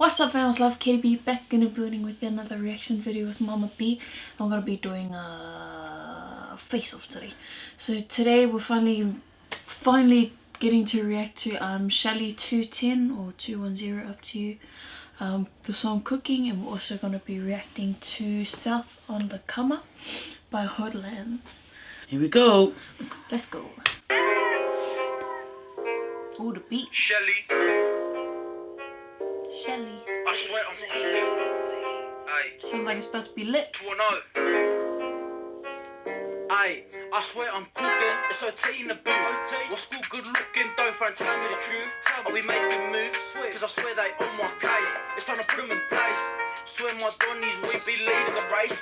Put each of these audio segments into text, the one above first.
What's up fams, love CaityB back in the building with another reaction video with MommaB. I'm gonna be doing a face-off today. So today we're finally getting to react to Shely210 or 210, up to you, the song Cooking, and we're also gonna be reacting to South on the Comer by Hoodllandsz. Here we go. Let's go. Oh, the beat. Shely. Shely. I swear I'm cooking. Aye. Sounds like it's about to be lit. 210. Aye. I swear I'm cooking. It's OT in the booth. What's school good looking? Don't try and tell me the truth. Are we making moves? Cause I swear they on my case. It's time to put them in place. Swear my donnies we be leading the race.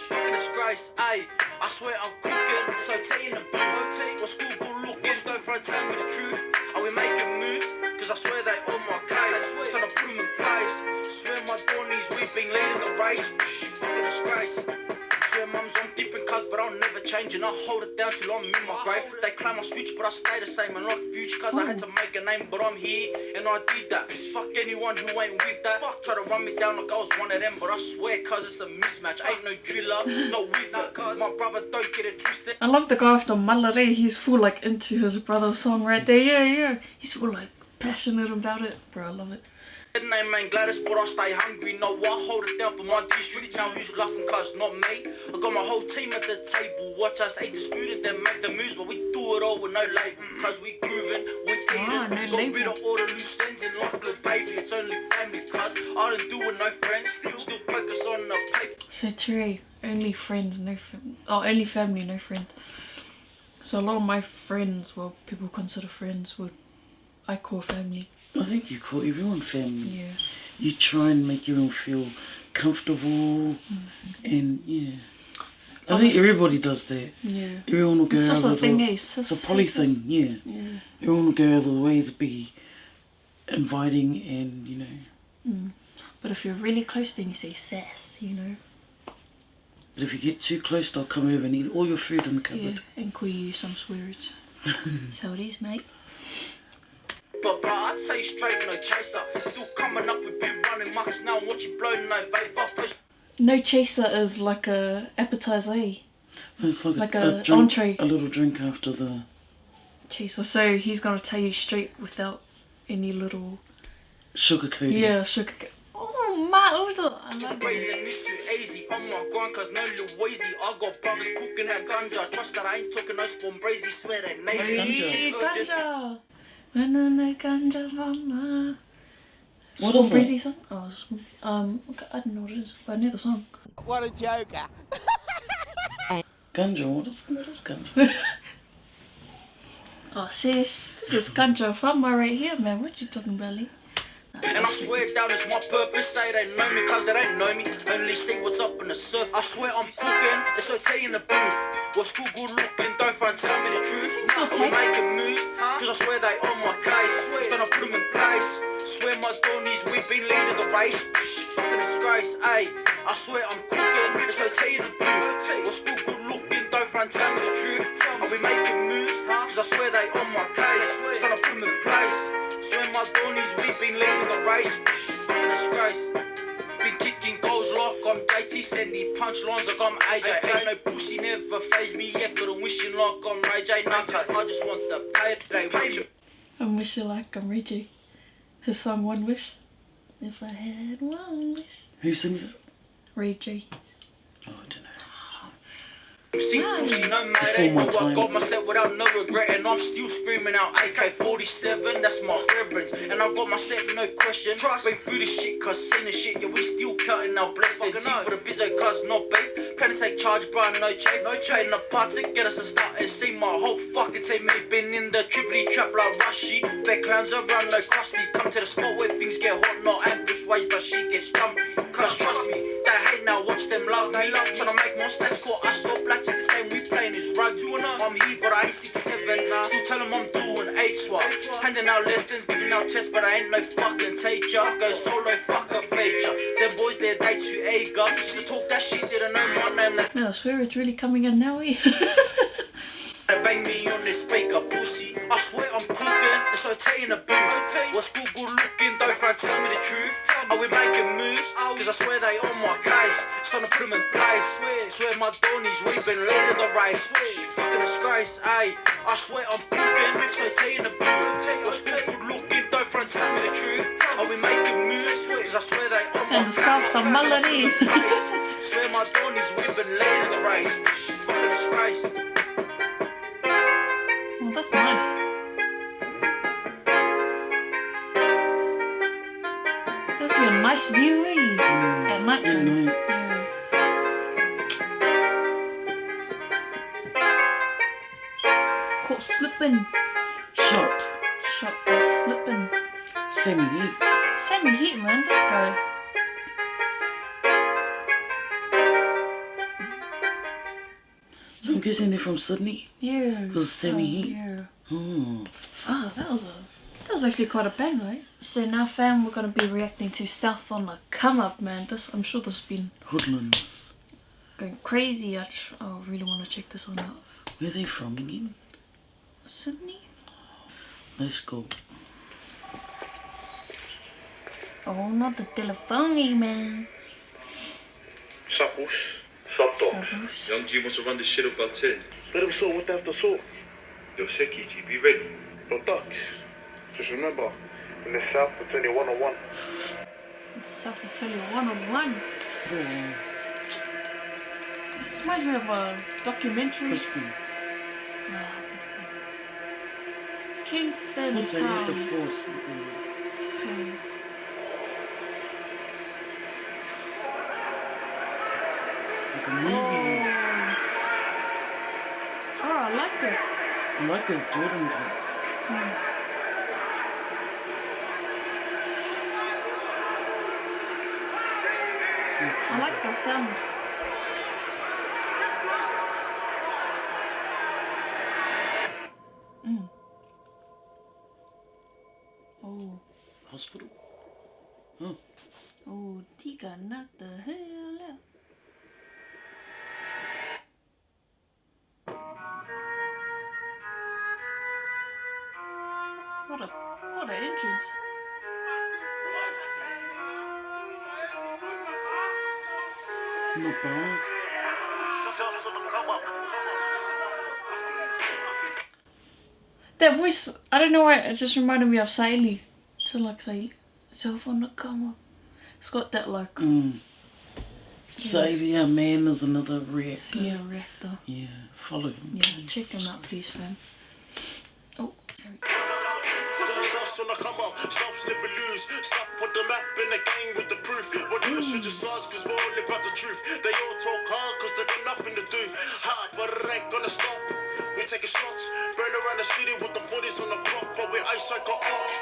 Fucking disgrace. Aye. I swear I'm cooking. It's OT in the booth. What's school good looking? Don't try and tell me the truth. Are we making moves? Cause I swear they on my case. It's time to put them in place. Swear my donnies we been leading the race. Fucking disgrace. Swear mums I'm different cuz but I'll never change, and I hold it down till I'm in my grave. They claim I switch but I stay the same and not future cuz I had to make a name, but I'm here and I did that. Fuck anyone who ain't with that. Try to run me down like I was one of them, but I swear cuz it's a mismatch. Ain't no driller, not with that cuz my brother don't get it twisted. I love the guy after MommaB. He's full like into his brother's song right there. Yeah. He's full like passionate about it. Bro, I love it. Name ain't Gladys, but I stay hungry. No, I hold it down for my district. Now who's laughing cuz not me? I got my whole team at the table. Watch us eat the food and then make the moves, but we do it all with no label. Cuz we grooving, we eating. No Got label. rid of all the loose ends and like the baby. It's only family cuz I don't do with no friends. Still focus on the paper. So true. Only friends, no family. Oh, only family, no friends. So a lot of my friends, well, people consider friends, I call family. I think you call everyone family. Yeah. You try and make everyone feel comfortable, and yeah. I think everybody does that. Yeah. Everyone will go It's just out a of thing, the, eh? it's a poly thing, yeah. Everyone will go out of the way to be inviting and, you know. But if you're really close, then you say sass, you know. But if you get too close, they'll come over and eat all your food in the cupboard. Yeah, and call you some swear words. So it is, mate. But I'd say straight, no chaser. Still coming up with big running mucks. Now I'm watching blowing no vape. No chaser is like a appetizer, eh? It's like a drink, entree. a little drink after the Chaser. So he's gonna tell you straight without any little sugar coating. Yeah, sugar. Oh my, what was it? I like it. Raising this too easy on my grind cause no little wheezy. I got brothers cooking that ganja. Trust that I ain't talking no spawn brazy. Swear that name Ganja. Banana ganja mama. What is Breezy it? song? Oh, okay, I don't know what it is, but I know the song. What a joker. Ganja, what is ganja? Oh sis, this is ganja farmer right here, man. What you talking about, Lee? And I swear down it's my purpose. Say they know me cause they don't know me. Only see what's up on the surf. I swear I'm cooking. It's OT in the booth. What's school good looking? Don't try and tell me the truth. Are we making moves? Cause I swear they on my case. It's time to put them in place. Swear my donnies we've been leading the race. Fucking disgrace, ayy. I swear I'm cooking. It's OT in the booth. What's school good looking? Don't try and tell me the truth. Are we making moves? Cause I swear they on my case. It's time to put them in place. Swear my donnies we've been leading the race. Fucking disgrace. Been kicking goals like I'm JT, sending punchlines like I'm AJ. Ain't no pussy never phase me yet, but I'm wishing like I'm Ray J. Nah, cause I just want the pay today. I'm wishing like I'm Reggie. His song One Wish. If I had one wish. Who sings it? Ray J. Oh, I don't know. See pussy no matter. I got my set without no regret, and I'm still screaming out AK-47. That's my reverence, and I got my set no question. Been through this shit, cause seen the shit. Yeah, we still cutting our blessings. For the bizzo, cause not beef. Plan to take charge, bro, no chain. No chain, the part to get us a start and see my whole fucking team. Me been in the triple trap like Rushy. Their clowns around no crusty. Come to the spot where things get hot, not ambush ways, but she gets jumpy. Cause trust me, they hate now, watch them love me. Tryna make more stats, call us so black. This game we playing is right. I'm here, but I ain't 6'7". Still tell them I'm doing 8 swap. Handing out lessons, giving out tests, but I ain't no fucking teacher. Go solo, fuck a feature. Them boys, they're day too eager. Used to talk that shit, didn't know my name. Man, I swear it's really coming in now, eh? Bang me on this speaker, pussy. I swear I'm cooking. It's OT in the booth. What's school good looking? Don't try front, tell me the truth. Are we making moves? Cause I swear they on my case. It's time to put them in place. Swear my Donnies, we've been leading the race. Fucking disgrace, ayy. I swear I'm cooking, so tea in the booth. We're still good looking, don't front, tell me the truth. Are we making moves? Cause I swear they on my En de scarf van Melody. Swear my Donnies, we've been leading the race. Fucking disgrace. Oh, that's nice. That'd be a nice view, eh? At night time. Yeah. Caught Slippn. Shot. Shot by Slippn. SammyHeat. SammyHeat, man, this guy. So I'm guessing they're from Sydney. Yeah. Because SammyHeat. Yeah. Oh. Oh, that was actually quite a bang, right? So now, fam, we're gonna be reacting to South on the Come Up, man. I'm sure this has been Hoodllandsz. going crazy. I really want to check this one out. Where are they from again? Sydney? Let's go. Oh, not the telephone, man. Supples. Sub dogs. Sabos. Young G wants to run this shit up about 10. Let them sort what they have to sort. Yo, Seki, G, be ready. Yo, Dutch. Just remember, in the south, it's only one-on-one. The South is only one-on-one. This reminds me of a documentary. Crispin. Kingston What's that? Town. The force. Like a movie. Oh, I like this. I like his Jordan part. I like the sound. Oh. Hospital. Huh. Oh, Tika, knock the hell out. What a entrance. Not bad. That voice, I don't know why, it just reminded me of Shely. So like Shely. Self on the come up. It's got that like... Xavier Man is another reactor. Yeah, reactor. Yeah, follow him. Yeah, check him out please, fam. Oh, there we go. On the come up, South's never lose. South put the map in the game with the proof. Whatever switch your sides, cause we're all about the truth. They all talk hard cause they got nothing to do. Hard, but it ain't gonna stop. We taking shots, burn around the city with the 40s on the block, but we ice like got off.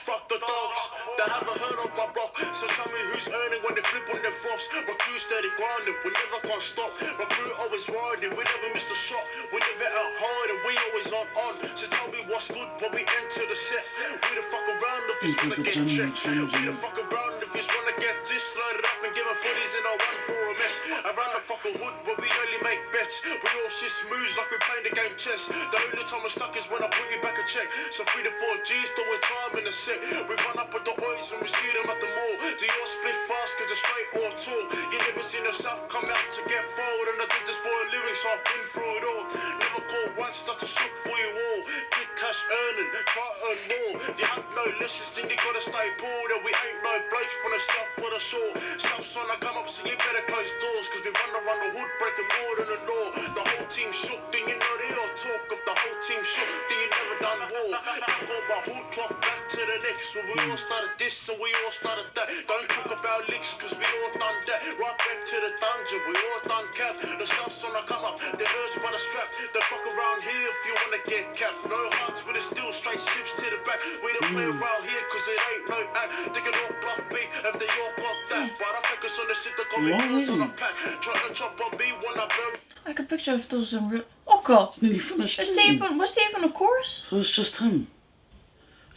Fuck the dogs, they haven't heard of my block. So tell me who's earning when they flip on their flops. My crew steady grinding, we never can't stop. My crew always riding, we never miss a shot. We never out hard and we always on. So tell me what's good when we enter the set. We the fuck around if it's wanna get checked. We the fuck around if it's wanna get this. Load it up and give a footies in our one for a mess. Around the fucking hood where we only make bets. We all shit moves like we playing the game chess. The only time I'm stuck is when I bring you back a check. So 3 to 4 G's still with time in the set. We run up with the boys and we see them at the mall. Do you all split fast cause they're straight or tall? You never seen the South come out to get forward. And I did this for a lyrics, so I've been through it all. Never caught once, that's a shook for you all. Get cash earning, try to earn more. If you have no lessons, then you gotta stay poor. That we ain't no blokes from the south for the shore. South's on the come up, so you better close doors. Cause we run around the hood, breaking more than the law. The whole team shook, then you know they all talk. If the whole team shook, then you never done war. I got my hood clock back to the next. So we all started this, so we all started that. Don't talk about licks, cause we all done that. Right back to the dungeon, we all done cap. The South's on the come up, they're urged by the strap. They fuck around here if you wanna get capped. No hearts, but it's still straight ships to the back. We don't play around here, cause it ain't no act. They can all bluff beef if they all got that. But I focus on the shit that got me built on the pack. Try to chop on me when I burn. I can picture if those in real... Oh god! It's nearly finished. Was there even a chorus? So it's just him.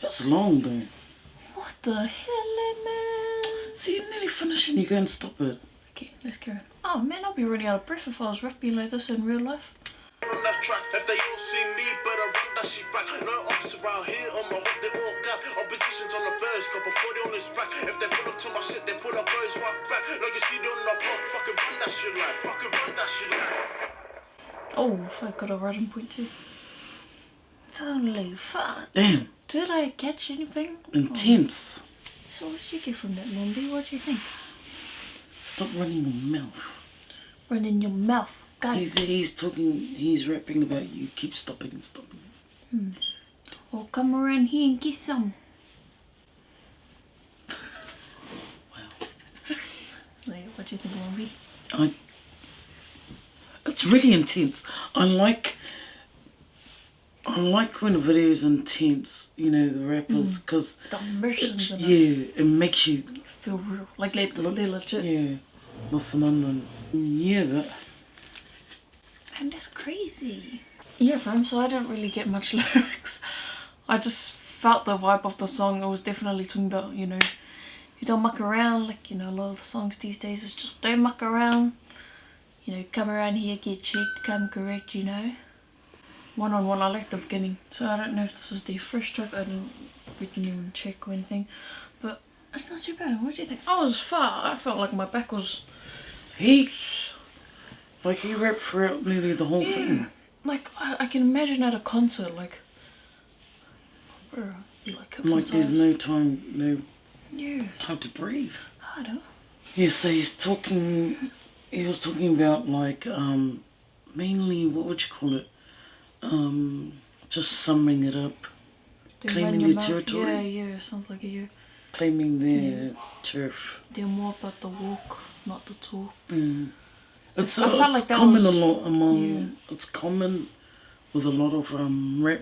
That's long though. What the hell, man? See, you're nearly finished and you go and stop it. Okay, let's carry on. Oh man, I'll be running out of breath if I was rapping like this in real life. On that track, if they all see me, better run that shit back. No ops around here on my hood, they all that. Opposition's on the burst, got before they on his back. If they pull up to my shit, they pull up first, walk back. Like you see, they on the block, fucking run that shit like. Fucking run that shit like. Oh, I got a riding point too. Totally fun. Damn. Did I catch anything? Intense. Oh. So what did you get from that, MommaB? What do you think? Stop running your mouth. Running your mouth. God. He's talking, he's rapping about you. Keep stopping and stopping. Well, come around here and get some. Wow. Wait, what do you think, MommaB? It's really intense. I like when a video is intense, you know, the rappers, because the emotions in it. yeah, it makes you Feel real. Like they're legit. yeah, listen on and yeah, but And that's crazy. Yeah, fam, so I didn't really get much lyrics. I just felt the vibe of the song. It was definitely talking about, you know, you don't muck around. Like, you know, a lot of the songs these days is just don't muck around. You know, come around here, get checked, come correct, you know. One-on-one, I like the beginning. So I don't know if this was their first track. We didn't even check or anything. But it's not too bad. What do you think? I was far. I felt like my back was... heaps. Like he rapped throughout nearly the whole thing. Like, I can imagine at a concert, like... Bro, you like there's no time, time to breathe. I don't. Yeah, so he was talking about like, mainly, what would you call it? Just summing it up. Claiming their territory. Yeah, sounds like a Claiming their turf. They're more about the walk, not the talk. It's I felt like that common was, a lot among, it's common with a lot of rap.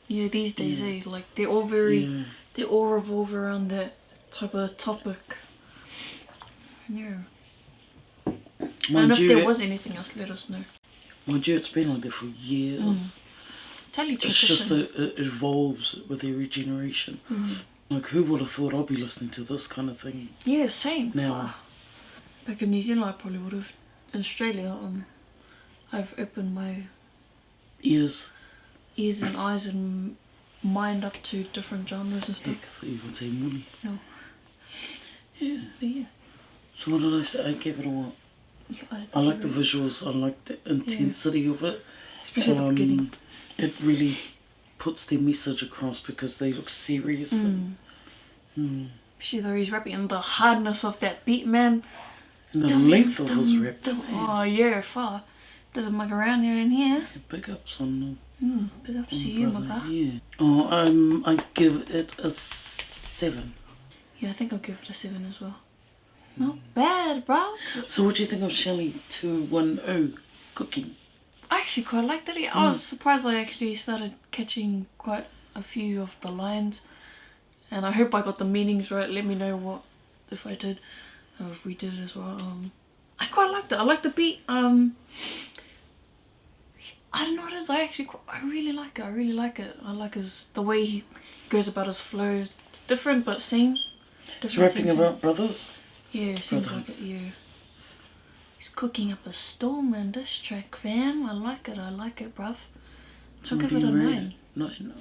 Yeah, these days, like they're all very, they all revolve around that type of topic. Yeah. And if there was anything else, let us know. Mind you, it's been like that for years. Totally it's just it evolves with every generation. Like, who would have thought I'd be listening to this kind of thing? Yeah, same. Now, back in New Zealand, I probably would have. In Australia, I've opened my ears and eyes and mind up to different genres and stuff. Heck, I thought you would say money. No. Yeah. But yeah. So what did I say? I gave it a what? Yeah, I like the visuals, I like the intensity of it. Especially at the beginning. It really puts their message across because they look serious. Especially though he's rapping and the hardness of that beat, man. And the length of his rap. Oh yeah, far. Doesn't muck around here and here. Yeah, big ups on them. Big ups to you, my guy. Yeah. Oh, I give it a 7. Yeah, I think I'll give it a 7 as well. Not bad, bro. So what do you think of Shely210 cooking? I actually quite liked it. I was surprised I actually started catching quite a few of the lines. And I hope I got the meanings right. Let me know what if I did. Or if we did as well. I quite liked it. I liked the beat. I don't know what it is. I really like it. I really like it. I like the way he goes about his flow. It's different but same. He's rapping about brothers? Yeah, seems like it, yeah. He's cooking up a storm in this track, fam. I like it, bruv. So I'll give it a 9. 9?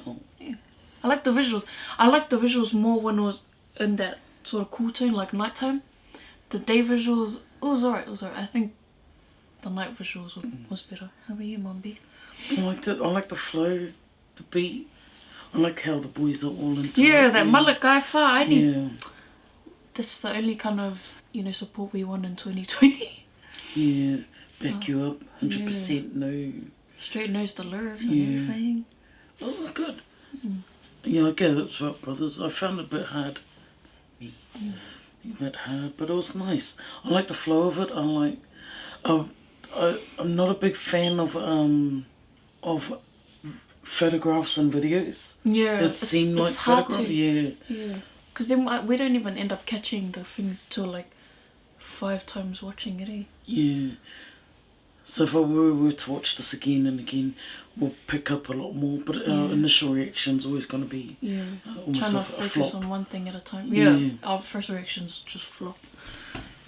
Wow. Yeah. I like the visuals. I like the visuals more when it was in that sort of cool tone, like nighttime. The day visuals, it was alright, I think the night visuals was better. How about you, MommaB? I liked it. I like the flow, the beat. I like how the boys are all into it. Yeah, that mullet guy far. Yeah. That's the only kind of, you know, support we want in 2020. Yeah, back you up, 100% no. Straight knows the lyrics and everything. This is good. Yeah, I get it, it's about brothers. I found it a bit hard. A bit hard, but it was nice. I like the flow of it. I like. I'm not a big fan of photographs and videos. Yeah, it seemed like photographs. Yeah. Because then we don't even end up catching the things till like 5 times watching it, eh? Yeah. So if I were to watch this again and again, we'll pick up a lot more. But our initial reaction's always going to be almost trying to focus on one thing at a time. Yeah, our first reactions just flop.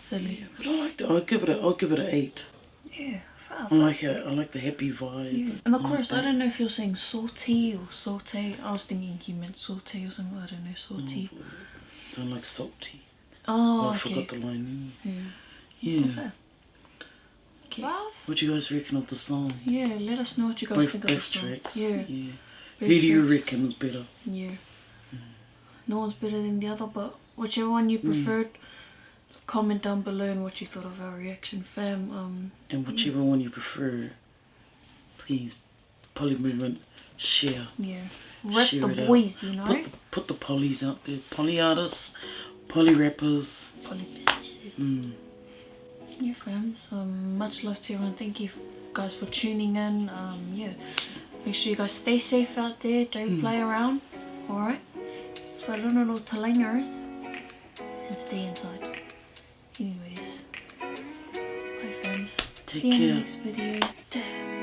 Sadly. Yeah, but I liked it. I'll give it an 8. Yeah, Wow. I like it. I like the happy vibe. Yeah. And of I course, like I don't know if you're saying salty or saute. I was thinking you meant saute or something. I don't know, salty. Sound like salty. Oh, I okay. forgot the line. Yeah. Yeah. Okay. What do you guys reckon of the song? Yeah, let us know what you guys think of the Both song. tracks. Yeah. Who Both do you tracks. reckon is better? Yeah. No one's better than the other, but whichever one you preferred, comment down below and what you thought of our reaction, fam. And whichever one you prefer, please, Poly Movement, share. Yeah. Rep Share the it out. boys, you know? Put the polys out there. Poly artists, poly rappers. Poly businesses. Yeah, fam. So much love to everyone. Thank you guys for tuning in. Yeah. Make sure you guys stay safe out there. Don't play around. Alright? Whalunalo talangers. And stay inside. Anyways. Bye, fams. Take See you in care. the next video.